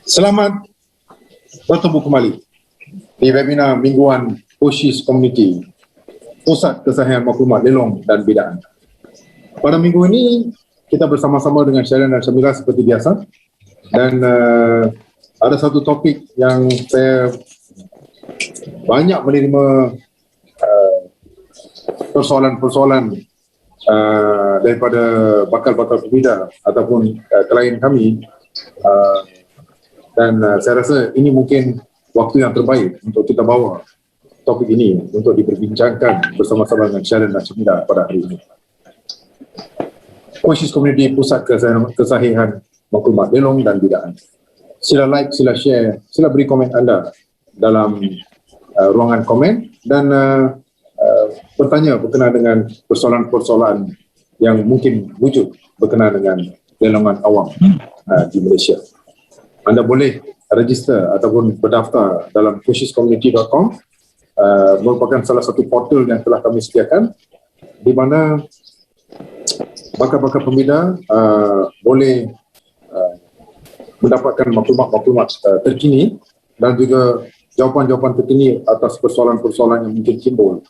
Selamat bertemu kembali di webinar mingguan OSIS Community, Pusat Kesahihan Maklumat Lelong dan Bidaan. Pada minggu ini, kita bersama-sama dengan Sharon dan Syamila seperti biasa. Dan ada satu topik yang saya banyak menerima persoalan-persoalan daripada bakal-bakal pembina ataupun klien kami. Dan saya rasa ini mungkin waktu yang terbaik untuk kita bawa topik ini untuk diperbincangkan bersama-sama dengan Sharon dan Syamila pada hari ini. OSIS Community, Pusat Kesahihan Maklumat Lelong dan Bidaan. Sila like, sila share, sila beri komen anda dalam ruangan komen dan bertanya berkenaan dengan persoalan-persoalan yang mungkin wujud berkenaan dengan lelongan awam di Malaysia. Anda boleh register ataupun berdaftar dalam osiscommunity.com, merupakan salah satu portal yang telah kami sediakan di mana bakal-bakal pembina boleh mendapatkan maklumat-maklumat terkini dan juga jawapan-jawapan terkini atas persoalan-persoalan yang mungkin timbul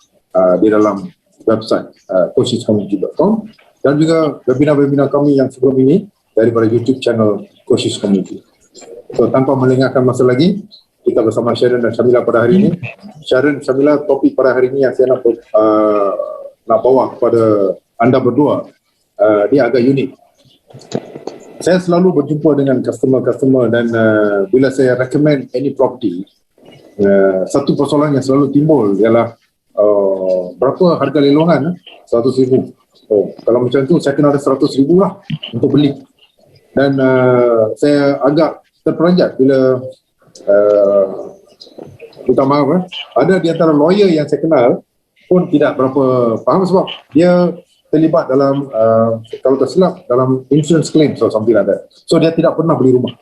di dalam website osiscommunity.com dan juga webinar-webinar kami yang sebelum ini daripada YouTube channel OSIS Community. So, tanpa melengahkan masa lagi, kita bersama Sharon dan Syamila pada hari ini. Sharon, Syamila, topik pada hari ini yang saya nak bawa kepada anda berdua, dia agak unik. Saya selalu berjumpa dengan customer-customer dan bila saya recommend any property, satu persoalan yang selalu timbul ialah berapa harga lelongan? 100,000. Oh, kalau macam tu saya kena ada 100,000 lah untuk beli. Dan saya agak terperanjat bila minta maaf, ada di antara lawyer yang saya kenal pun tidak berapa faham sebab dia terlibat dalam kalau tak silap dalam insurance claim or something like that. So dia tidak pernah beli rumah.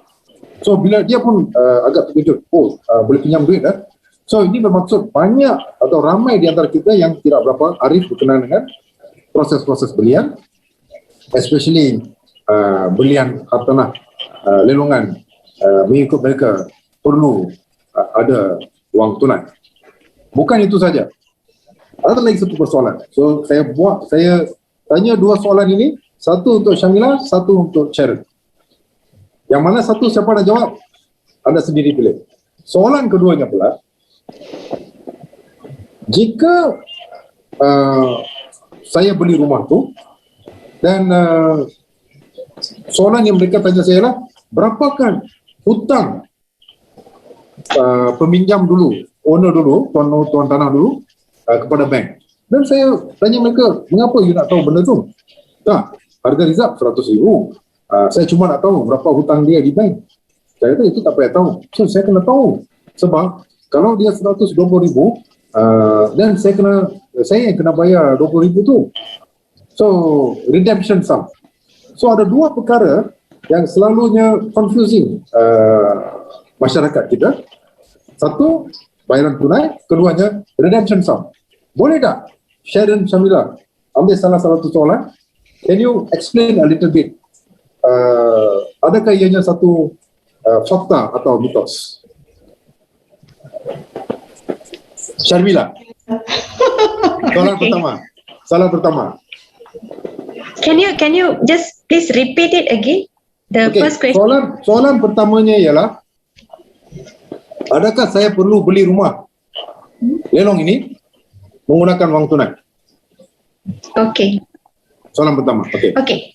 So bila dia pun agak terkejut, boleh pinjam duit dah. So ini bermaksud banyak atau ramai di antara kita yang tidak berapa arif berkenaan dengan proses-proses belian, especially belian hartanah lelongan, mengikut mereka perlu ada wang tunai. Bukan itu saja. Ada lagi satu persoalan. So saya tanya dua soalan ini, satu untuk Syamila, satu untuk Sharon. Yang mana satu siapa nak jawab? Anda sendiri pilih. Soalan keduanya pula, jika saya beli rumah tu dan soalan yang mereka tanya saya lah, berapakah hutang peminjam dulu, owner dulu, tuan tanah dulu kepada bank. Dan saya tanya mereka, mengapa you nak tahu benda tu? Tak, harga rizab 100,000. Saya cuma nak tahu berapa hutang dia di bank. Saya kata itu tak payah tahu. So saya kena tahu. Sebab kalau dia 120,000 dan saya yang kena bayar 20,000 tu. So redemption sum. So ada dua perkara yang selalunya confusing masyarakat kita. Satu, bayaran tunai. Keduanya, redemption sum. Boleh tak Sharon, Syamila ambil salah satu soalan? Can you explain a little bit? Adakah ianya satu fakta atau mitos? Syamila. Soalan pertama. Can you just please repeat it again? The first question. Soalan pertamanya ialah, adakah saya perlu beli rumah lelong ini menggunakan wang tunai? Okey. Soalan pertama. Okey.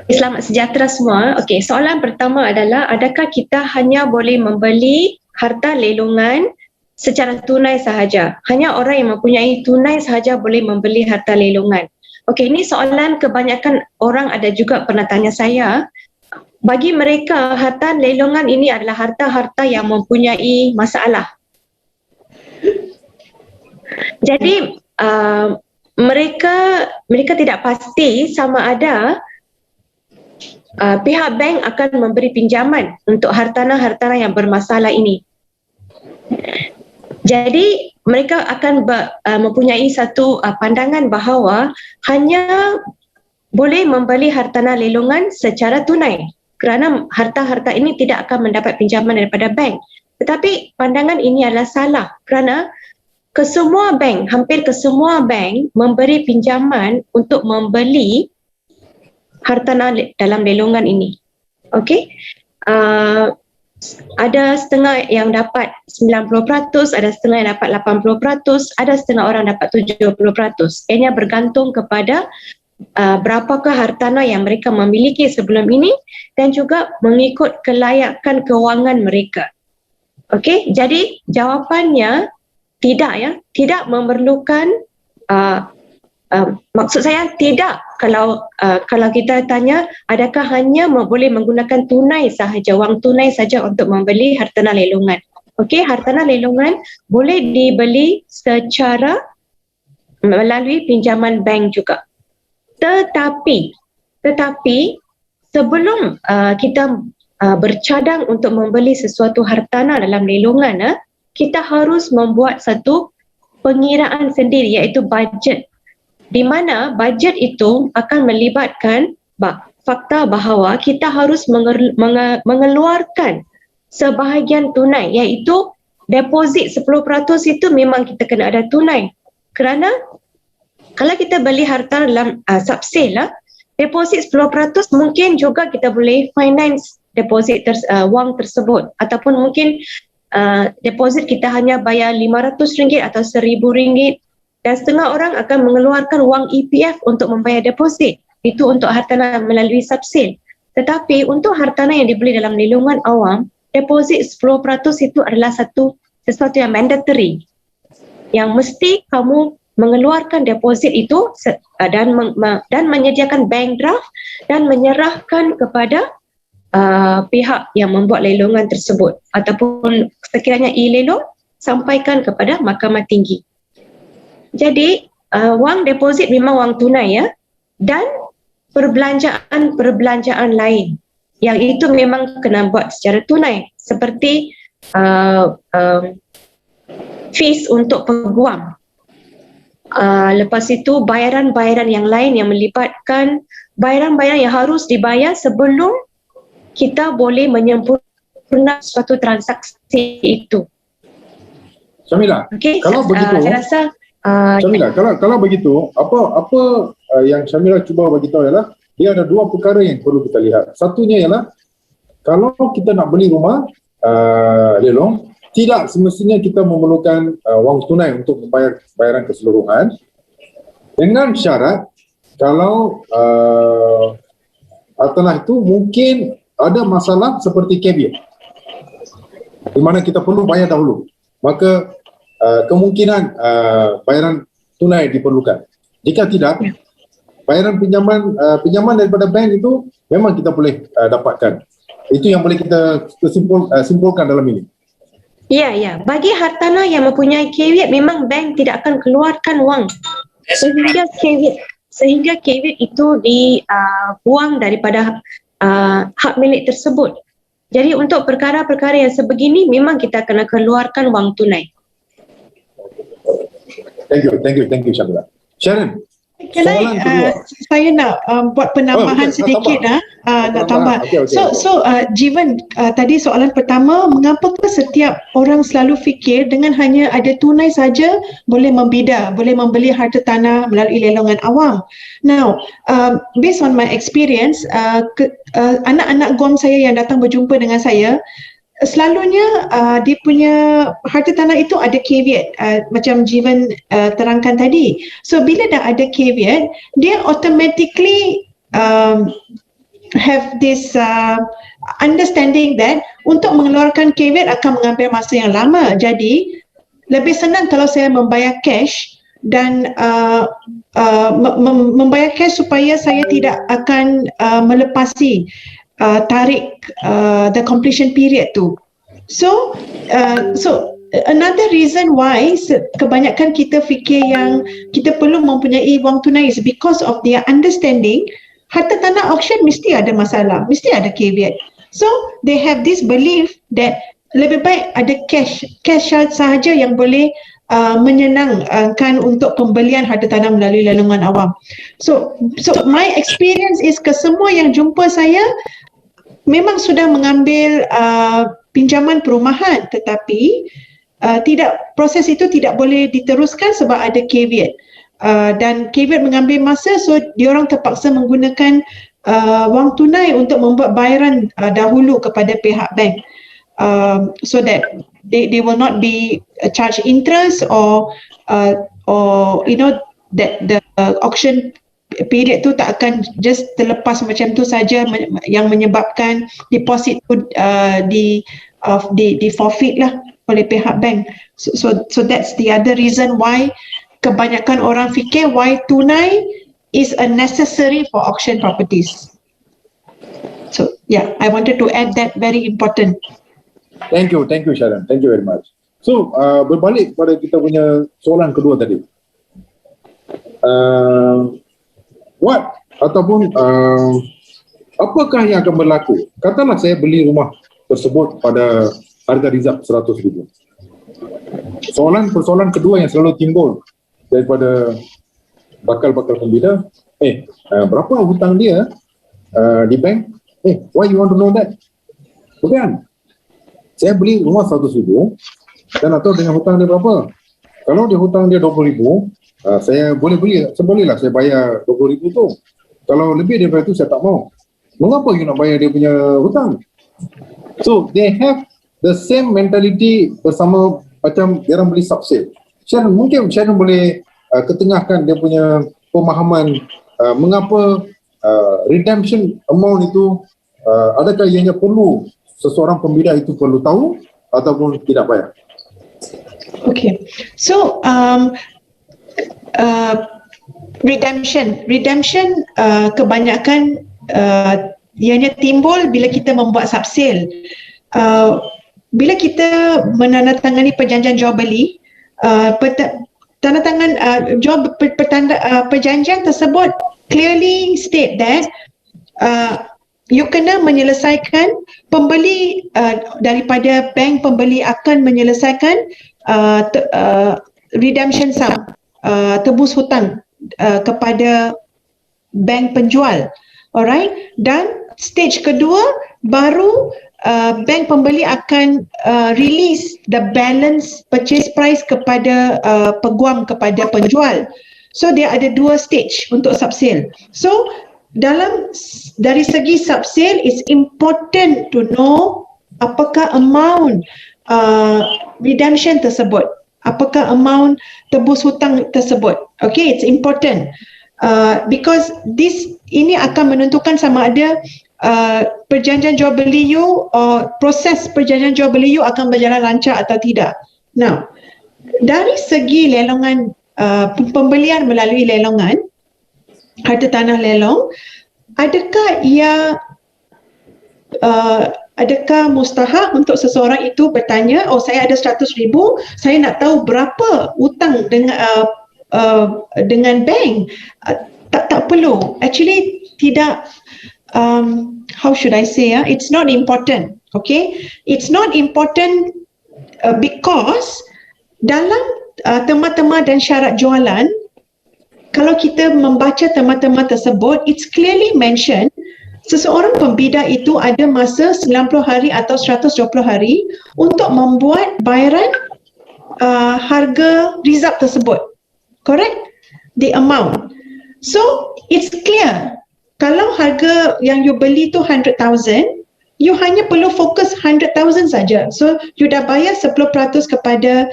Selamat sejahtera semua. Okey, soalan pertama adalah, adakah kita hanya boleh membeli harta lelongan secara tunai sahaja? Hanya orang yang mempunyai tunai sahaja boleh membeli harta lelongan. Okey, ini soalan kebanyakan orang ada juga pernah tanya saya. Bagi mereka, harta lelongan ini adalah harta-harta yang mempunyai masalah. Jadi, mereka tidak pasti sama ada pihak bank akan memberi pinjaman untuk hartanah-hartanah yang bermasalah ini. Jadi mereka akan mempunyai satu pandangan bahawa hanya boleh membeli hartanah lelongan secara tunai. kerana harta-harta ini tidak akan mendapat pinjaman daripada bank. Tetapi pandangan ini adalah salah kerana hampir kesemua bank memberi pinjaman untuk membeli hartanah dalam lelongan ini. Okey. Ada setengah yang dapat 90%, ada setengah yang dapat 80%, ada setengah orang dapat 70%. Ianya bergantung kepada berapakah hartanah yang mereka memiliki sebelum ini dan juga mengikut kelayakan kewangan mereka. Okey, jadi jawapannya tidak memerlukan maksud saya tidak kalau kita tanya adakah hanya boleh menggunakan tunai sahaja, wang tunai saja untuk membeli hartanah lelongan. Okey, hartanah lelongan boleh dibeli secara melalui pinjaman bank juga. Tetapi sebelum kita bercadang untuk membeli sesuatu hartanah dalam lelongan, kita harus membuat satu pengiraan sendiri iaitu bajet, di mana bajet itu akan melibatkan fakta bahawa kita harus mengeluarkan sebahagian tunai, iaitu deposit 10% itu memang kita kena ada tunai. Kerana kalau kita beli harta dalam subsale, deposit 10% mungkin juga kita boleh finance deposit wang tersebut, ataupun mungkin deposit kita hanya bayar RM500 atau RM1,000 dan setengah orang akan mengeluarkan wang EPF untuk membayar deposit. Itu untuk hartanah melalui subsale. Tetapi untuk hartanah yang dibeli dalam lelongan awam, deposit 10% itu adalah sesuatu yang mandatory, yang mesti kamu mengeluarkan deposit itu dan menyediakan bank draft dan menyerahkan kepada pihak yang membuat lelongan tersebut, ataupun sekiranya e-lelong sampaikan kepada mahkamah tinggi. Jadi wang deposit memang wang tunai dan perbelanjaan lain yang itu memang kena buat secara tunai, seperti fees untuk peguam. Lepas itu bayaran-bayaran yang lain yang melibatkan bayaran-bayaran yang harus dibayar sebelum kita boleh menyempurnakan suatu transaksi itu. Syamilah, kalau begitu, saya rasa Syamilah, kalau begitu, apa yang Syamilah cuba bagi tahu ialah dia ada dua perkara yang perlu kita lihat. Satunya ialah kalau kita nak beli rumah lelong, tidak semestinya kita memerlukan wang tunai untuk membayar bayaran keseluruhan, dengan syarat kalau hartanah itu mungkin ada masalah seperti caveat, di mana kita perlu bayar dahulu, maka kemungkinan bayaran tunai diperlukan. Jika tidak, bayaran pinjaman daripada bank itu memang kita boleh dapatkan. Itu yang boleh kita simpulkan dalam ini. Ya. Bagi hartanah yang mempunyai caveat, memang bank tidak akan keluarkan wang sehingga caveat itu dibuang daripada hak milik tersebut. Jadi untuk perkara-perkara yang sebegini memang kita kena keluarkan wang tunai. Thank you Syamilah. Sharon, soalan kedua. Saya nak buat penambahan sedikit nak tambah. Okay. So Jivan, tadi soalan pertama, mengapakah setiap orang selalu fikir dengan hanya ada tunai saja boleh membeli harta tanah melalui lelongan awam. Now, based on my experience, anak-anak GOM saya yang datang berjumpa dengan saya, selalunya dia punya harta tanah itu ada caveat, macam Jivan terangkan tadi. So bila dah ada caveat, dia automatically have this understanding that untuk mengeluarkan caveat akan mengambil masa yang lama. Jadi lebih senang kalau saya membayar cash dan membayar cash supaya saya tidak akan melepasi tarik the completion period tu. So another reason why kebanyakan kita fikir yang kita perlu mempunyai wang tunai is because of their understanding harta tanah auction mesti ada masalah, mesti ada caveat. So they have this belief that lebih baik ada cash sahaja yang boleh menyenangkan untuk pembelian harta tanah melalui lelongan awam. So my experience is kesemua yang jumpa saya memang sudah mengambil pinjaman perumahan, tetapi proses itu tidak boleh diteruskan sebab ada caveat. Dan caveat mengambil masa, so diorang terpaksa menggunakan wang tunai untuk membuat bayaran dahulu kepada pihak bank, so that they will not be charged interest or that the auction period tu tak akan just terlepas macam tu saja, yang menyebabkan deposit tu di forfeit lah oleh pihak bank. So that's the other reason why kebanyakan orang fikir why tunai is a necessary for auction properties. So yeah, I wanted to add that, very important. Thank you Sharon, thank you very much. So berbalik pada kita punya soalan kedua tadi, apakah yang akan berlaku? Katalah saya beli rumah tersebut pada harga rizab 100,000. Persoalan kedua yang selalu timbul daripada bakal pembida, berapa hutang dia di bank? Why you want to know that? Bukan. Saya beli rumah 100,000 dan tak tahu dengan hutang dia berapa. Kalau dia hutang dia 20,000, saya bolehlah saya bayar 20,000 tu. Kalau lebih daripada itu saya tak mau. Mengapa you nak bayar dia punya hutang? So they have the same mentality bersama macam dia orang beli subsale. Mungkin Sharon boleh ketengahkan dia punya pemahaman mengapa redemption amount itu, adakah ianya perlu seseorang pembida itu perlu tahu ataupun tidak payah? Okay, so redemption kebanyakan ianya timbul bila kita membuat subsale. Bila kita menandatangani perjanjian jual beli, perjanjian tersebut clearly state that you kena menyelesaikan, pembeli daripada bank, pembeli akan menyelesaikan redemption sum, tebus hutang kepada bank penjual. Alright, dan stage kedua baru bank pembeli akan release the balance purchase price kepada peguam, kepada penjual. So dia ada dua stage untuk subsale. So dari segi subsale, it's important to know apakah amount redemption tersebut, apakah amount tebus hutang tersebut. Okay, it's important because ini akan menentukan sama ada perjanjian jual beli you, proses perjanjian jual beli you akan berjalan lancar atau tidak. Now, dari segi lelongan, pembelian melalui lelongan, harta tanah lelong, adakah mustahak untuk seseorang itu bertanya, saya ada 100,000, saya nak tahu berapa hutang dengan bank? Tak perlu. Actually tidak. How should I say? It's not important. Okay, it's not important because dalam tema-tema dan syarat jualan, kalau kita membaca tema-tema tersebut, it's clearly mentioned seseorang pembida itu ada masa 90 hari atau 120 hari untuk membuat bayaran harga rizab tersebut. Correct? The amount. So, it's clear. Kalau harga yang you beli tu 100,000, you hanya perlu fokus 100,000 saja. So, you dah bayar 10% kepada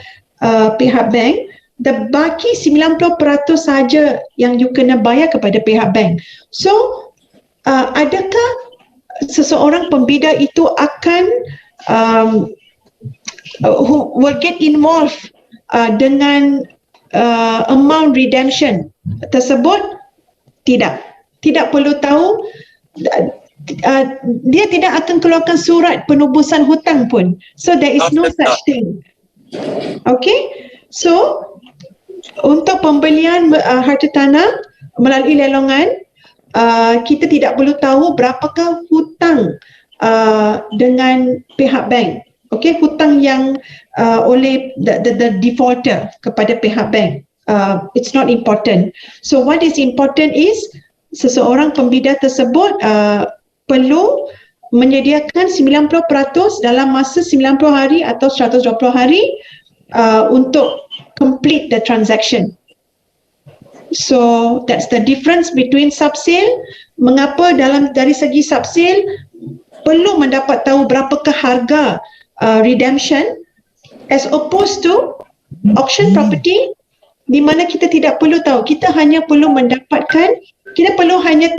pihak bank, the baki 90% saja yang you kena bayar kepada pihak bank. So, adakah seseorang pembida itu akan who will get involved dengan amount redemption tersebut? Tidak perlu tahu. Dia tidak akan keluarkan surat penubusan hutang pun. So there is no such thing. Okay, so untuk pembelian harta tanah melalui lelongan, kita tidak perlu tahu berapakah hutang dengan pihak bank. Okay, hutang yang oleh the defaulter kepada pihak bank. It's not important. So what is important is seseorang pembida tersebut perlu menyediakan 90% dalam masa 90 hari atau 120 hari untuk complete the transaction. So that's the difference between subsale. Mengapa dari segi subsale perlu mendapat tahu berapakah harga redemption as opposed to auction property, di mana kita tidak perlu tahu, kita hanya perlu mendapatkan, kita perlu hanya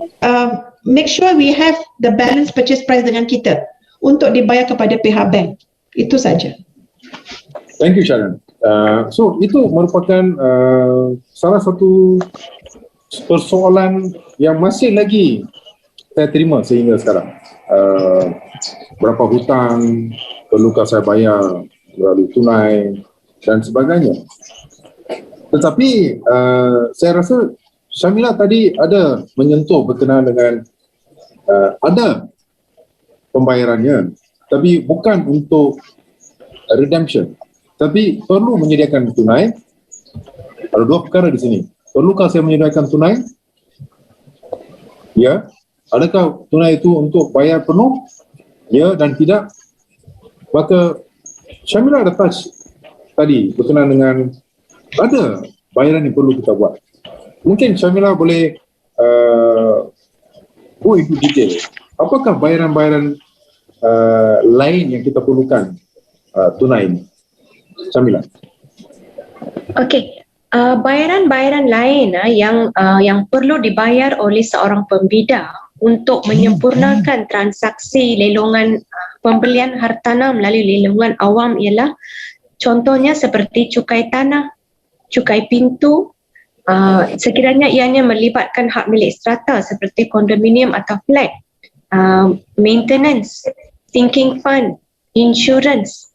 make sure we have the balance purchase price dengan kita untuk dibayar kepada pihak bank. Itu saja. Thank you, Sharon. So itu merupakan salah satu persoalan yang masih lagi saya terima sehingga sekarang. Berapa hutang perlukah saya bayar melalui tunai dan sebagainya. Tetapi saya rasa Syamila tadi ada menyentuh berkenaan dengan ada pembayarannya, tapi bukan untuk redemption, tapi perlu menyediakan tunai. Ada dua perkara di sini. Perlukah saya menyediakan tunai? Ya. Adakah tunai itu untuk bayar penuh? Ya dan tidak. Maka Syamila ada touch tadi berkenaan dengan ada bayaran yang perlu kita buat. Mungkin Syamila boleh go into detail. Apakah bayaran-bayaran lain yang kita perlukan tunai ini? Syamila. Okey, bayaran-bayaran lain yang perlu dibayar oleh seorang pembida untuk menyempurnakan transaksi lelongan pembelian hartanah melalui lelongan awam ialah contohnya seperti cukai tanah, cukai pintu, sekiranya ianya melibatkan hak milik strata seperti kondominium atau flat, maintenance, sinking fund, insurance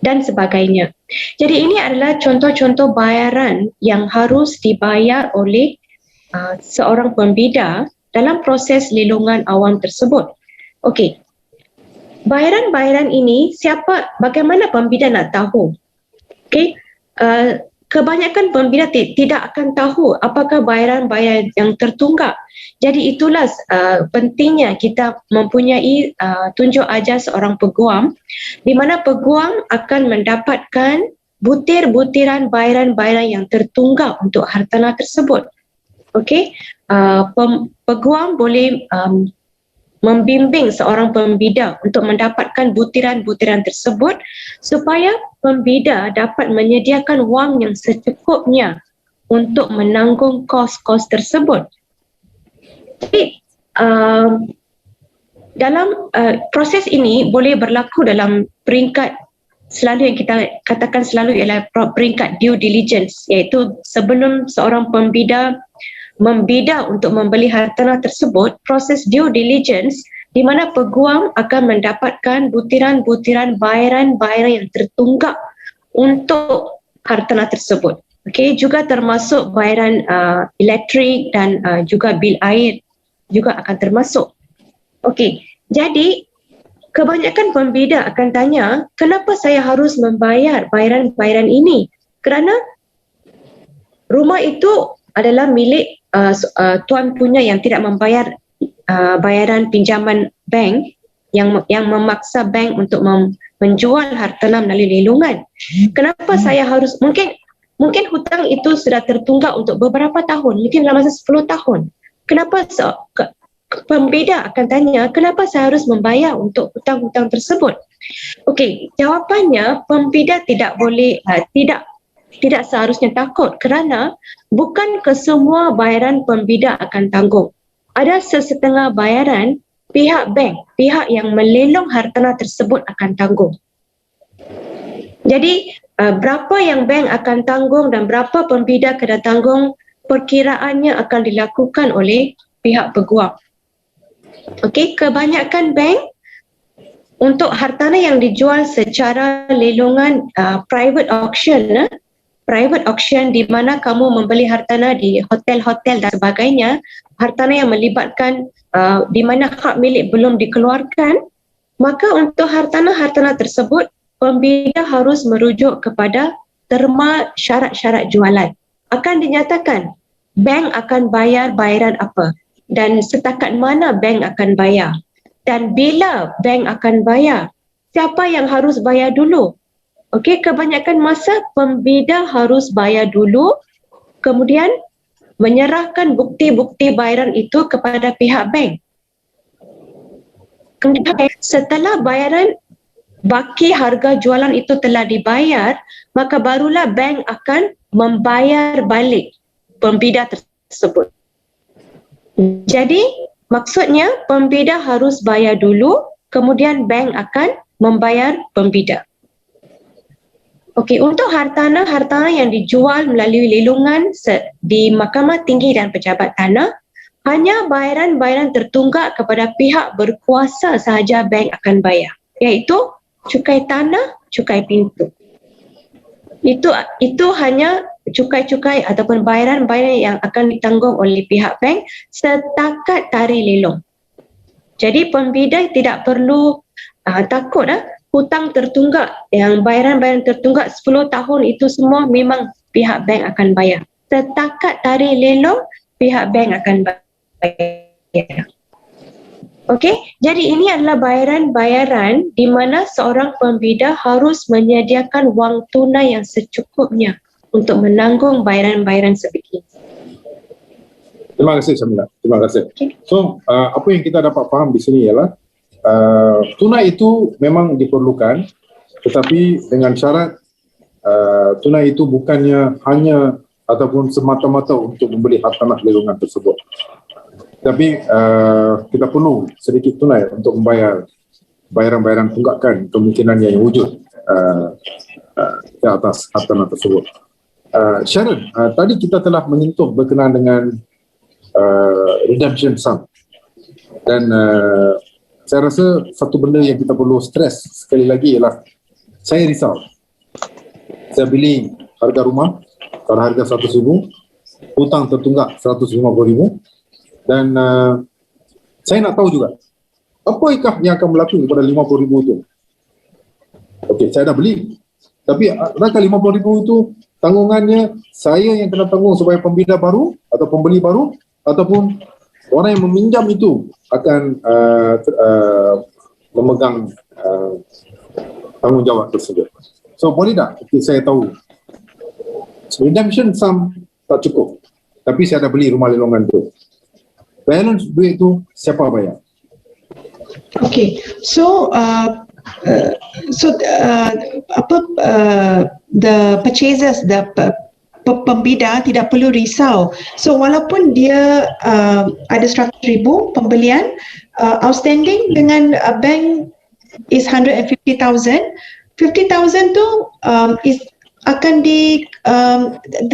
dan sebagainya. Jadi ini adalah contoh-contoh bayaran yang harus dibayar oleh seorang pembida dalam proses lelongan awam tersebut. Okey. Bayaran-bayaran ini bagaimana pembida nak tahu? Okey. Kebanyakan pembida tidak akan tahu apakah bayaran-bayaran yang tertunggak. Jadi itulah pentingnya kita mempunyai tunjuk ajar seorang peguam di mana peguam akan mendapatkan butir-butiran bayaran-bayaran yang tertunggak untuk hartanah tersebut. Okey, peguam boleh membimbing seorang pembida untuk mendapatkan butiran-butiran tersebut supaya pembida dapat menyediakan wang yang secukupnya untuk menanggung kos-kos tersebut. Jadi, dalam proses ini boleh berlaku dalam peringkat selalu yang kita katakan selalu ialah peringkat due diligence, iaitu sebelum seorang pembida membida untuk membeli hartanah tersebut, proses due diligence di mana peguam akan mendapatkan butiran-butiran bayaran-bayaran yang tertunggak untuk hartanah tersebut. Okey, juga termasuk bayaran elektrik dan juga bil air juga akan termasuk. Okey, jadi kebanyakan pembida akan tanya, kenapa saya harus membayar bayaran-bayaran ini? Kerana rumah itu adalah milik tuan punya yang tidak membayar bayaran pinjaman bank yang memaksa bank untuk menjual hartanah melalui lelongan. Kenapa saya harus, mungkin hutang itu sudah tertunggak untuk beberapa tahun, mungkin dalam masa 10 tahun. Kenapa pembeda akan tanya, kenapa saya harus membayar untuk hutang-hutang tersebut? Okey, jawapannya pembeda tidak boleh, tidak seharusnya takut kerana bukan kesemua bayaran pembida akan tanggung. Ada sesetengah bayaran pihak bank, pihak yang melelong hartanah tersebut akan tanggung. Jadi berapa yang bank akan tanggung dan berapa pembida kena tanggung, perkiraannya akan dilakukan oleh pihak peguam. Okey, kebanyakan bank untuk hartanah yang dijual secara lelongan private auction di mana kamu membeli hartanah di hotel-hotel dan sebagainya, hartanah yang melibatkan di mana hak milik belum dikeluarkan, maka untuk hartanah-hartanah tersebut pembida harus merujuk kepada terma syarat-syarat jualan. Akan dinyatakan bank akan bayar bayaran apa dan setakat mana bank akan bayar. dan bila bank akan bayar. Siapa yang harus bayar dulu? Okey, kebanyakan masa pembida harus bayar dulu, kemudian menyerahkan bukti-bukti bayaran itu kepada pihak bank. Kemudian setelah bayaran baki harga jualan itu telah dibayar, maka barulah bank akan membayar balik pembida tersebut. Jadi, maksudnya pembida harus bayar dulu, kemudian bank akan membayar pembida. Okey, untuk hartanah yang dijual melalui lelungan di Mahkamah Tinggi dan Pejabat Tanah, hanya bayaran-bayaran tertunggak kepada pihak berkuasa sahaja bank akan bayar, iaitu cukai tanah, cukai pintu. Itu hanya cukai-cukai ataupun bayaran-bayaran yang akan ditanggung oleh pihak bank setakat tarikh lelong. Jadi pembida tidak perlu takut hutang tertunggak, yang bayaran-bayaran tertunggak 10 tahun itu semua memang pihak bank akan bayar. Setakat tarikh lelong pihak bank akan bayar. Okey, jadi ini adalah bayaran-bayaran di mana seorang pembida harus menyediakan wang tunai yang secukupnya untuk menanggung bayaran-bayaran sebegini. Terima kasih Syamila. Terima kasih. Okay. So, apa yang kita dapat faham di sini ialah tunai itu memang diperlukan, tetapi dengan syarat tunai itu bukannya hanya ataupun semata-mata untuk membeli hartanah lelungan tersebut. Tapi kita perlu sedikit tunai untuk membayar bayaran-bayaran tunggakan kemungkinan yang wujud di atas hartanah tersebut. Sharon, tadi kita telah menyentuh berkenaan dengan redemption sum, dan saya rasa satu benda yang kita perlu stres sekali lagi ialah saya risau. Saya beli harga rumah pada harga 100,000, hutang tertunggak 150,000, dan saya nak tahu juga apakah yang akan berlaku kepada 50,000 itu. Okey, saya dah beli, tapi adakah 50,000 itu tanggungannya saya yang kena tanggung sebagai pembida baru atau pembeli baru, ataupun orang yang meminjam itu akan memegang tanggungjawab tersebut. So boleh tak saya tahu redemption sum tak cukup, tapi saya dah beli rumah lelongan tu, balance duit tu siapa bayar? Okay, so the purchasers, the pembida tidak perlu risau. So walaupun dia ada 100,000 pembelian, outstanding dengan bank is 150,000. 50,000 tu is akan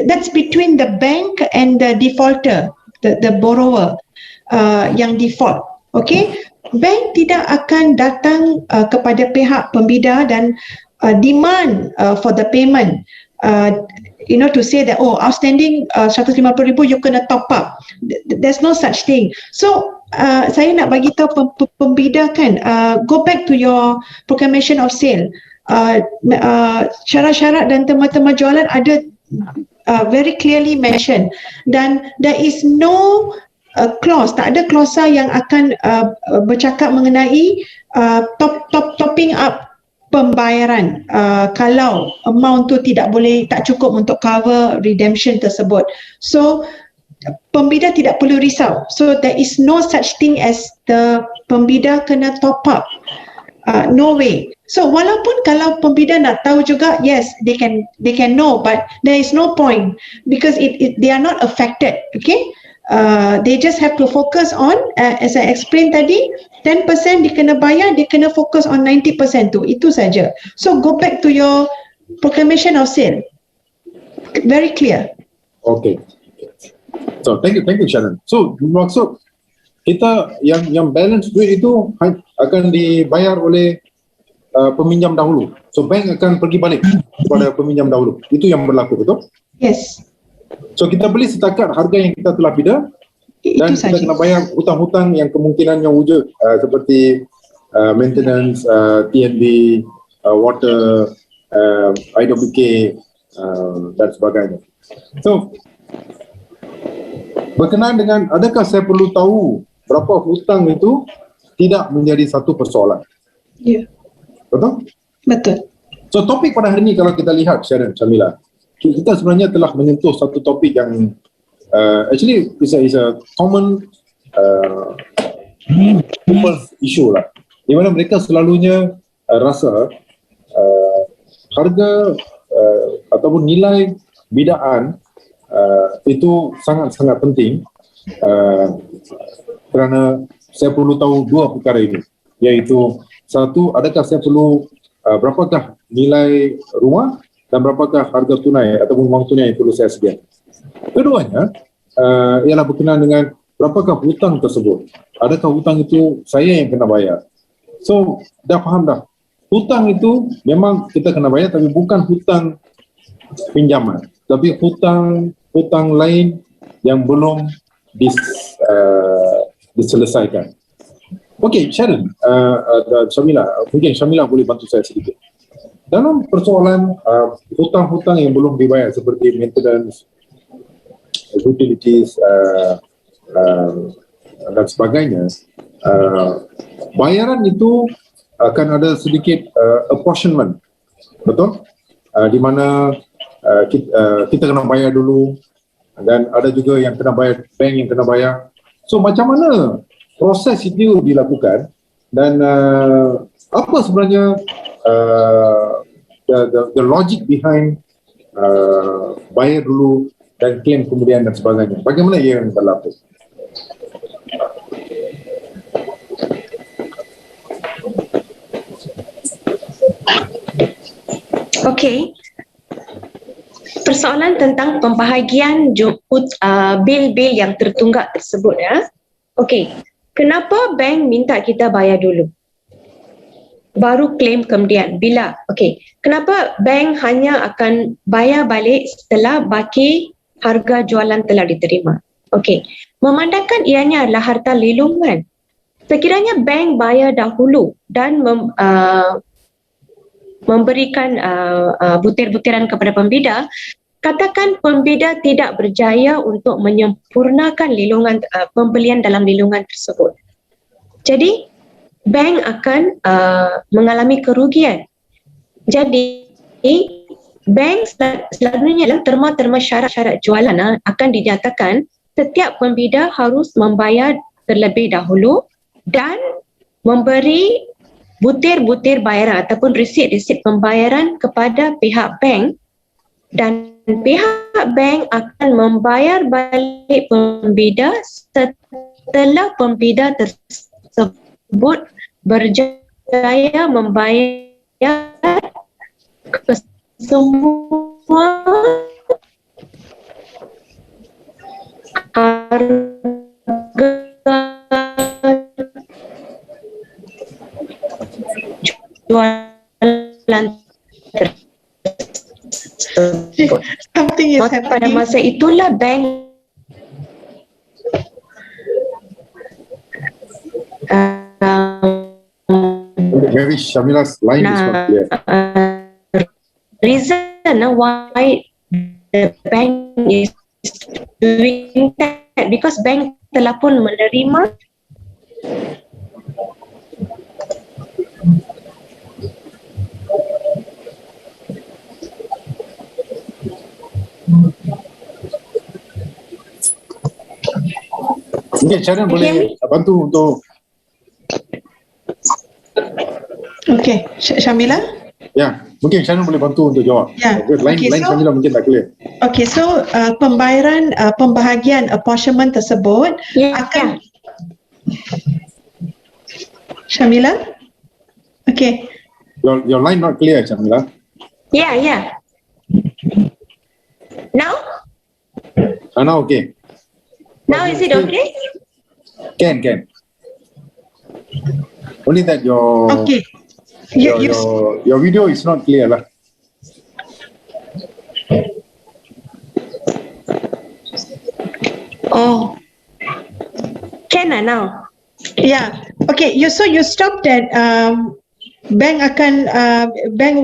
that's between the bank and the defaulter, the borrower yang default. Okay, bank tidak akan datang kepada pihak pembida dan demand for the payment, to say that outstanding 150,000 you kena top up. There's no such thing. So saya nak bagi tahu pembida kan, go back to your proclamation of sale. Syarat-syarat dan tema-tema jualan ada very clearly mentioned, dan there is no clause, tak ada klausa yang akan bercakap mengenai topping up pembayaran kalau amount tu tak cukup untuk cover redemption tersebut. So pembida tidak perlu risau. So there is no such thing as the pembida kena top up. No way. So walaupun kalau pembida nak tahu juga, yes, they can know, but there is no point because they are not affected. Okay, they just have to focus on, as I explained tadi, 10% dia kena bayar, dia kena fokus on 90% tu, itu saja. So go back to your proclamation of sale. Very clear. Okay. So thank you Sharon. So maksud kita yang balance duit itu akan dibayar oleh peminjam dahulu. So bank akan pergi balik kepada peminjam dahulu. Itu yang berlaku, betul? Yes. So kita beli setakat harga yang kita telah bida, dan kita kena bayar hutang-hutang yang kemungkinannya wujud seperti maintenance, TNB, water, IWK dan sebagainya. So berkenaan dengan adakah saya perlu tahu berapa hutang itu tidak menjadi satu persoalan. Ya, Betul? betul. So topik pada hari ini kalau kita lihat Sharon, Syamila, kita sebenarnya telah menyentuh satu topik yang actually is a common people's issue lah, di mana mereka selalunya rasa harga ataupun nilai bidaan itu sangat-sangat penting kerana saya perlu tahu dua perkara ini, iaitu satu, adakah saya perlu berapakah nilai rumah dan berapakah harga tunai ataupun wang tunai yang perlu saya sediakan. Keduanya ialah berkenaan dengan berapakah hutang tersebut. Adakah hutang itu saya yang kena bayar? So, dah faham dah. Hutang itu memang kita kena bayar, tapi bukan hutang pinjaman, tapi hutang lain yang belum diselesaikan. Okey, Sharon, Syamila, mungkin Syamila boleh bantu saya sedikit. Dalam persoalan hutang-hutang yang belum dibayar seperti maintenance, utilities dan sebagainya, bayaran itu akan ada sedikit apportionment, betul? Di mana kita kena bayar dulu dan ada juga yang kena bayar, bank yang kena bayar. So macam mana proses itu dilakukan dan apa sebenarnya the logic behind bayar dulu dan claim kemudian dan sebagainya. Bagaimana ia yang berlaku? Okey. Persoalan tentang pembahagian bil-bil yang tertunggak tersebut ya. Okey. Kenapa bank minta kita bayar dulu? Baru claim kemudian. Bila? Okey. Kenapa bank hanya akan bayar balik setelah baki harga jualan telah diterima? Okey. Memandangkan ianya adalah harta lelungan, sekiranya bank bayar dahulu dan memberikan butir-butiran kepada pembida, katakan pembida tidak berjaya untuk menyempurnakan pembelian dalam lelungan tersebut. Jadi, bank akan mengalami kerugian. Jadi, bank selalunya terma-terma syarat-syarat jualan akan dinyatakan setiap pembida harus membayar terlebih dahulu dan memberi butir-butir bayaran ataupun resit-resit pembayaran kepada pihak bank, dan pihak bank akan membayar balik pembida setelah pembida tersebut berjaya membayar semua harga jualan tersebut. Pada masa itulah bank Maybe Shamila's line is not clear. Reason why the bank is doing that because bank telah pun menerima Mungkin Sharon boleh bantu untuk Okey, Syamila? ya, mungkin Sharon boleh bantu untuk jawab. Ya. Line Syamila mungkin tak clear. Okey, so pembayaran apportionment tersebut akan Syamila? Okey. Your line not clear, Syamila. Yeah. Now Okay. Now is it okay? Can. Only that your Okey. your video is not clear lah. Oh, can now? Yeah. Okay. You stopped that. Bank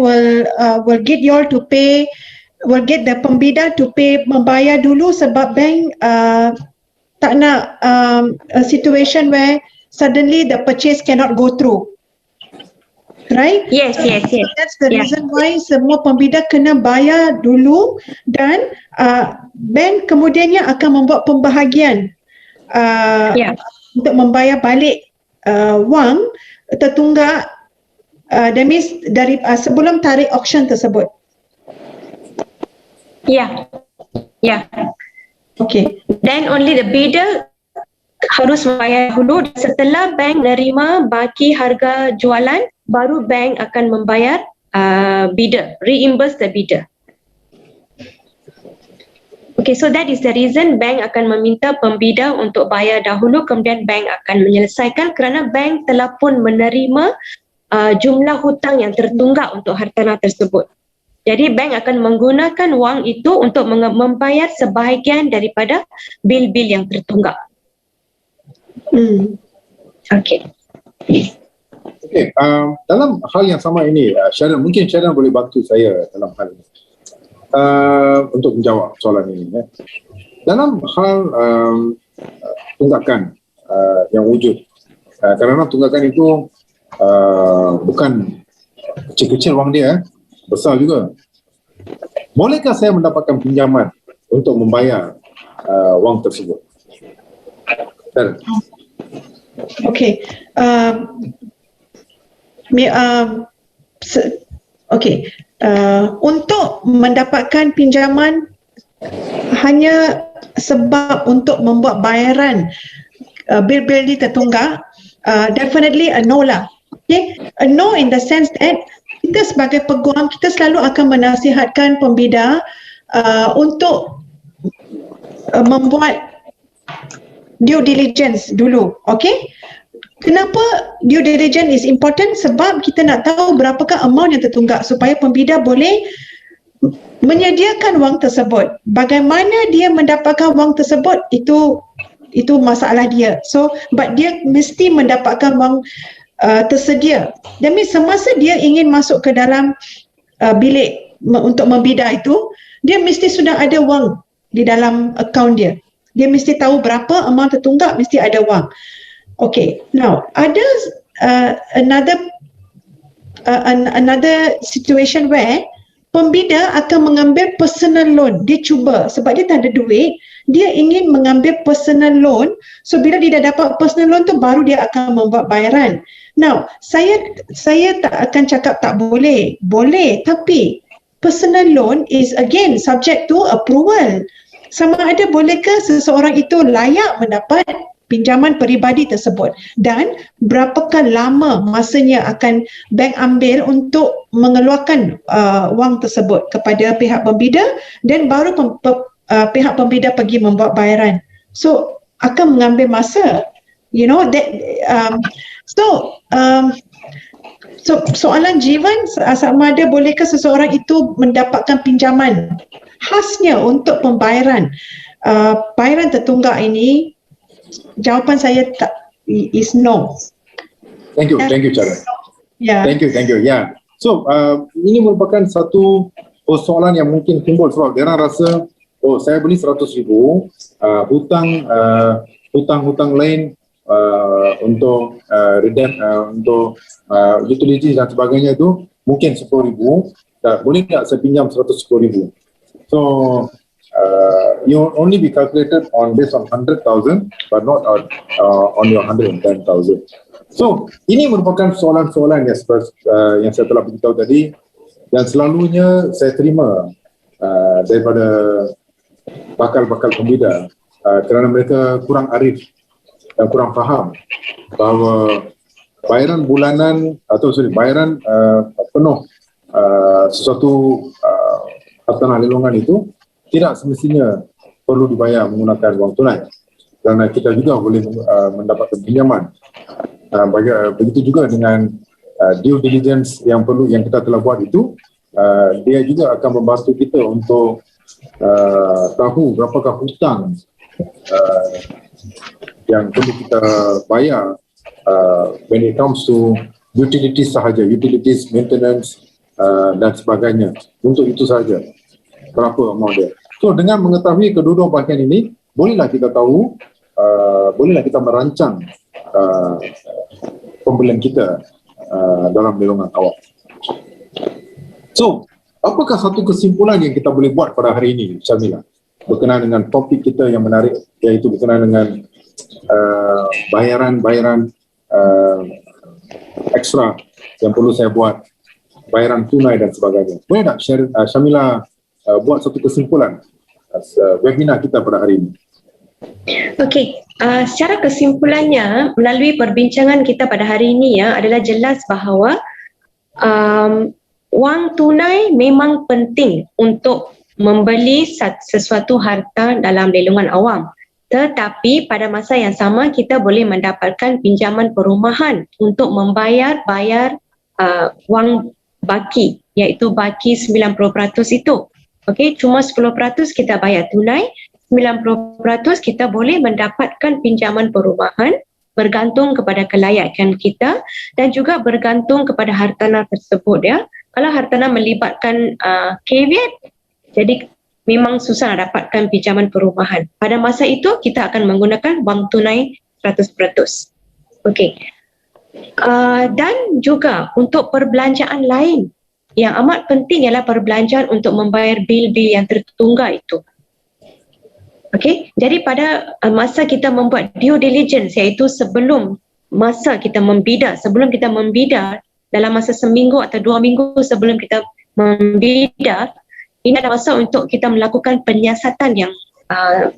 will get you all to pay. Will get the pembida to pay membayar dulu sebab bank tak nak a situation where suddenly the purchase cannot go through. Right? Yes. That's the Yeah. reason why semua pembida kena bayar dulu dan bank kemudiannya akan membuat pembahagian Yeah. untuk membayar balik wang tertunggak, that means dari sebelum tarikh auction tersebut. Yeah. Okay. Then only the bidder harus membayar dulu. Setelah bank nerima baki harga jualan, baru bank akan membayar bidder, reimburse the bidder. Okay, so that is the reason bank akan meminta pembida untuk bayar dahulu, kemudian bank akan menyelesaikan kerana bank telah pun menerima jumlah hutang yang tertunggak untuk hartanah tersebut. Jadi bank akan menggunakan wang itu untuk membayar sebahagian daripada bil-bil yang tertunggak. Okay. Okey, dalam hal yang sama ini, Sharon, mungkin Sharon boleh bantu saya dalam hal ini untuk menjawab soalan ini. Dalam hal tunggakan yang wujud, kerana tunggakan itu bukan kecil-kecil wang dia, besar juga. Bolehkah saya mendapatkan pinjaman untuk membayar wang tersebut? Sharon. Okay. Untuk mendapatkan pinjaman hanya sebab untuk membuat bayaran bil-bil ni tertunggak, definitely a no lah. Okay, a no in the sense that kita sebagai peguam, kita selalu akan menasihatkan pembida untuk membuat due diligence dulu. Okay, kenapa due diligence is important? Sebab kita nak tahu berapakah amount yang tertunggak supaya pembida boleh menyediakan wang tersebut. Bagaimana dia mendapatkan wang tersebut, itu masalah dia. So, but dia mesti mendapatkan wang tersedia. That means semasa dia ingin masuk ke dalam bilik untuk membida itu, dia mesti sudah ada wang di dalam akaun dia. Dia mesti tahu berapa amount tertunggak, mesti ada wang. Okay, now ada another situation where pembida akan mengambil personal loan. Dia cuba sebab dia tak ada duit, dia ingin mengambil personal loan. So bila dia dah dapat personal loan tu, baru dia akan membuat bayaran. Now, saya tak akan cakap tak boleh. Boleh, tapi personal loan is again subject to approval. Sama ada bolehkah seseorang itu layak mendapat pinjaman peribadi tersebut dan berapakah lama masanya akan bank ambil untuk mengeluarkan wang tersebut kepada pihak pembida dan baru pihak pembida pergi membuat bayaran. So akan mengambil masa, you know that. So soalan Jiwan, sama ada bolehkah seseorang itu mendapatkan pinjaman khasnya untuk pembayaran bayaran tertunggak ini, jawapan saya is no. Thank you, Sharon. Yeah. Thank you. Yeah. So, ini merupakan satu persoalan yang mungkin timbul sebab dia orang rasa, oh saya beli 100,000, hutang lain untuk untuk utilities dan sebagainya itu mungkin 10,000, boleh tak saya pinjam 110,000? So, you only be calculated based on 100,000 but not on your 110,000. So, ini merupakan soalan-soalan yang saya telah beritahu tadi yang selalunya saya terima daripada bakal-bakal pembida kerana mereka kurang arif dan kurang faham bahawa bayaran bulanan bayaran penuh sesuatu hartanah lelongan itu tidak semestinya perlu dibayar menggunakan wang tunai, kerana kita juga boleh mendapatkan pinjaman. Begitu juga dengan due diligence yang kita telah buat itu, dia juga akan membantu kita untuk tahu berapakah hutang yang perlu kita bayar when it comes to utilities sahaja, utilities, maintenance dan sebagainya. Untuk itu sahaja berapa amount dia. So dengan mengetahui kedua-dua bahagian ini, bolehlah kita tahu, bolehlah kita merancang pembelian kita dalam lelangan awam. So, apakah satu kesimpulan yang kita boleh buat pada hari ini, Syamila, berkenaan dengan topik kita yang menarik, iaitu berkenaan dengan bayaran ekstra yang perlu saya buat, bayaran tunai dan sebagainya. Boleh tak Syamila buat satu kesimpulan webinar kita pada hari ini? Okey, secara kesimpulannya melalui perbincangan kita pada hari ini adalah jelas bahawa wang tunai memang penting untuk membeli sesuatu harta dalam lelangan awam. Tetapi pada masa yang sama kita boleh mendapatkan pinjaman perumahan untuk membayar wang baki, iaitu baki 90% itu. Okey, cuma 10% kita bayar tunai, 90% kita boleh mendapatkan pinjaman perumahan bergantung kepada kelayakan kita dan juga bergantung kepada hartanah tersebut ya. Kalau hartanah melibatkan caveat, jadi memang susah nak dapatkan pinjaman perumahan. Pada masa itu kita akan menggunakan wang tunai 100%. Okey. Dan juga untuk perbelanjaan lain yang amat penting ialah perbelanjaan untuk membayar bil-bil yang tertunggak itu. Okey, jadi pada masa kita membuat due diligence, iaitu sebelum masa kita membida, dalam masa seminggu atau 2 minggu sebelum kita membida, ini adalah masa untuk kita melakukan penyiasatan yang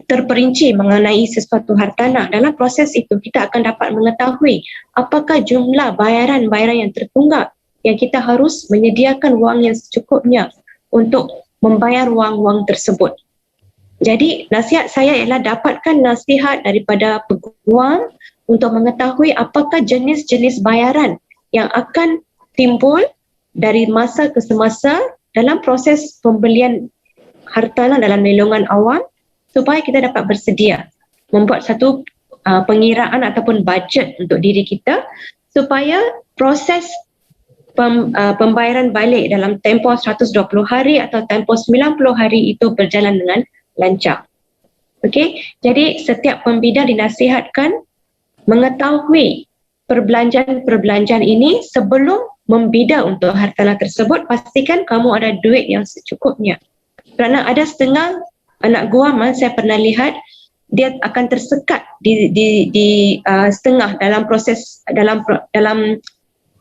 terperinci mengenai sesuatu hartanah. Dalam proses itu kita akan dapat mengetahui apakah jumlah bayaran-bayaran yang tertunggak yang kita harus menyediakan wang yang secukupnya untuk membayar wang-wang tersebut. Jadi nasihat saya ialah dapatkan nasihat daripada peguam untuk mengetahui apakah jenis-jenis bayaran yang akan timbul dari masa ke semasa dalam proses pembelian hartanah dalam lelangan awam, supaya kita dapat bersedia membuat satu pengiraan ataupun bajet untuk diri kita supaya proses pembayaran balik dalam tempoh 120 hari atau tempoh 90 hari itu berjalan dengan lancar. Okey, jadi setiap pembida dinasihatkan mengetahui perbelanjaan ini sebelum membida untuk hartanah tersebut. Pastikan kamu ada duit yang secukupnya. Kerana ada setengah anak guam, saya pernah lihat dia akan tersekat di setengah dalam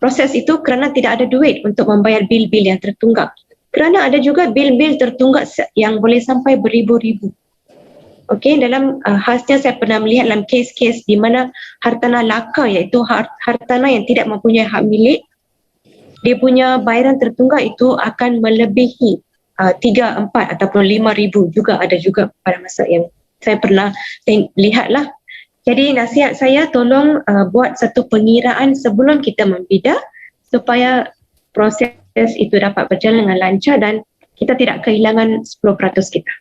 proses itu kerana tidak ada duit untuk membayar bil-bil yang tertunggak. Kerana ada juga bil-bil tertunggak yang boleh sampai beribu-ribu. Okey, dalam khasnya saya pernah melihat dalam kes-kes di mana hartanah laka, iaitu hartanah yang tidak mempunyai hak milik, dia punya bayaran tertunggak itu akan melebihi 3, 4 ataupun 5,000 juga ada juga pada masa yang saya pernah lihatlah. Jadi nasihat saya, tolong buat satu pengiraan sebelum kita membida supaya proses itu dapat berjalan dengan lancar dan kita tidak kehilangan 10% kita.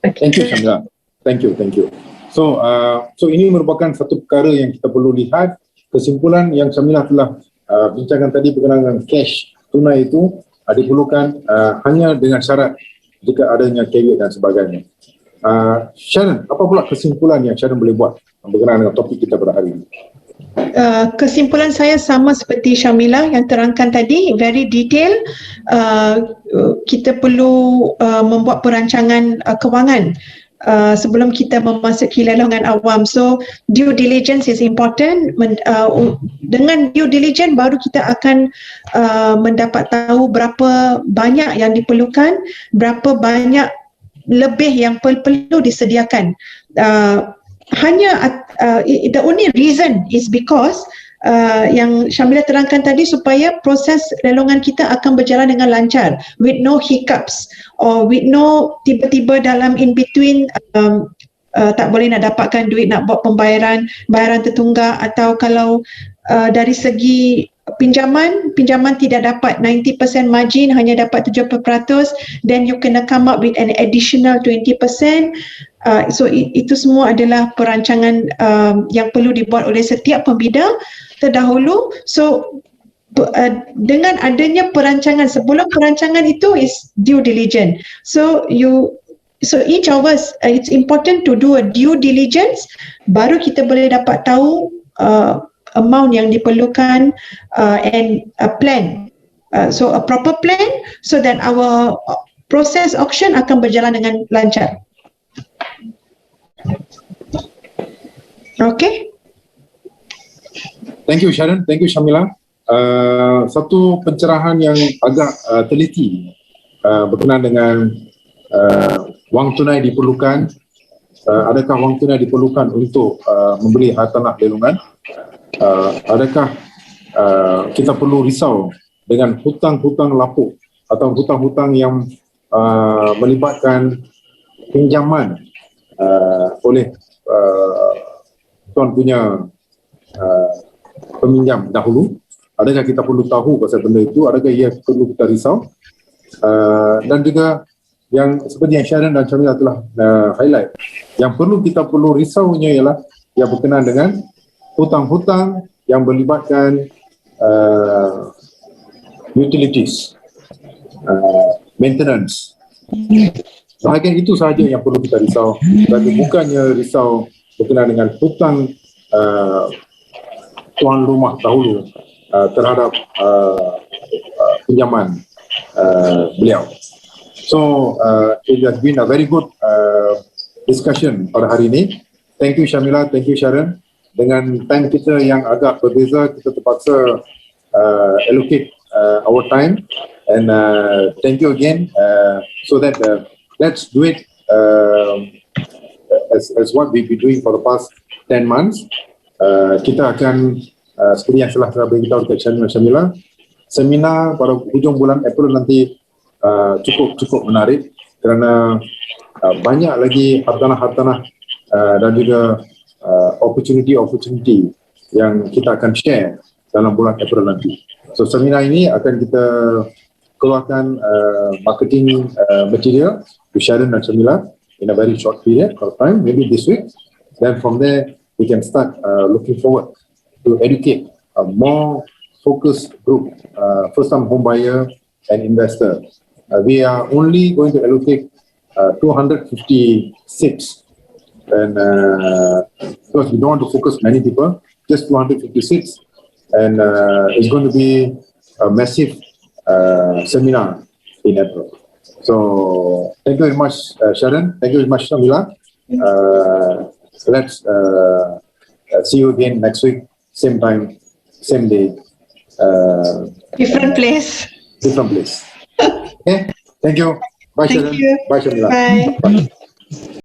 Okay. Thank you, Syamila. Thank you. So ini merupakan satu perkara yang kita perlu lihat. Kesimpulan yang Syamila telah bincangkan tadi berkenaan dengan cash tunai itu diperlukan hanya dengan syarat jika adanya caveat dan sebagainya. Sharon, apa pula kesimpulan yang Sharon boleh buat berkenaan dengan topik kita pada hari ini? Kesimpulan saya sama seperti Syamila yang terangkan tadi, very detail. Kita perlu membuat perancangan kewangan sebelum kita memasuki lelangan awam. So due diligence is important. Dengan due diligence baru kita akan mendapat tahu berapa banyak yang diperlukan, berapa banyak lebih yang perlu disediakan. The only reason is because yang Syamila terangkan tadi, supaya proses lelangan kita akan berjalan dengan lancar, with no hiccups or with no tiba-tiba dalam in between tak boleh nak dapatkan duit nak buat bayaran tertunggak, atau kalau dari segi pinjaman tidak dapat 90% margin, hanya dapat 70%, then you kena come up with an additional 20%. So itu semua adalah perancangan yang perlu dibuat oleh setiap pembida terdahulu. So dengan adanya perancangan, sebelum perancangan itu is due diligence. So each of us, it's important to do a due diligence, baru kita boleh dapat tahu amount yang diperlukan and a plan. So a proper plan so that our proses auction akan berjalan dengan lancar. Okay. Thank you Sharon, thank you Syamila. Satu pencerahan yang agak teliti berkenaan dengan wang tunai diperlukan. Adakah wang tunai diperlukan untuk membeli hartanah lelungan? Adakah kita perlu risau dengan hutang-hutang lapuk atau hutang-hutang yang melibatkan pinjaman oleh tuan punya peminjam dahulu? Adakah kita perlu tahu pasal benda itu? Adakah ia perlu kita risau? Dan juga yang seperti yang Sharon dan Syamila telah highlight, yang kita perlu risaunya ialah yang berkenaan dengan hutang-hutang yang melibatkan utilities, maintenance. Bahagian itu sahaja yang perlu kita risau, dan bukannya risau berkenaan dengan hutang tuan rumah dahulu terhadap pinjaman beliau. So it has been a very good discussion pada hari ini. Thank you Syamila, thank you Sharon. Dengan time kita yang agak berbeza, kita terpaksa allocate our time, and thank you again. So that let's do it as what we've been doing for the past 10 months. Kita akan seperti yang telah saya beritahu dekat Syamila, seminar pada hujung bulan April nanti cukup menarik kerana banyak lagi hartanah-hartanah dan juga opportunity yang kita akan share dalam bulan April nanti. So seminar ini akan kita keluarkan marketing material to Sharon dan Syamila in a very short period of time, maybe this week. Then from there we can start looking forward to educate a more focused group, first-time home buyer and investor. We are only going to allocate 250 seats, and because we don't want to focus many people, just 250 seats, and it's going to be a massive seminar in April. So thank you very much, Sharon. Thank you very much, Syamila. Let's see you again next week, same time, same day. Different place. Different place. Okay, thank you. Bye, Thank Sharon. you. Bye, Syamila. Bye. Bye.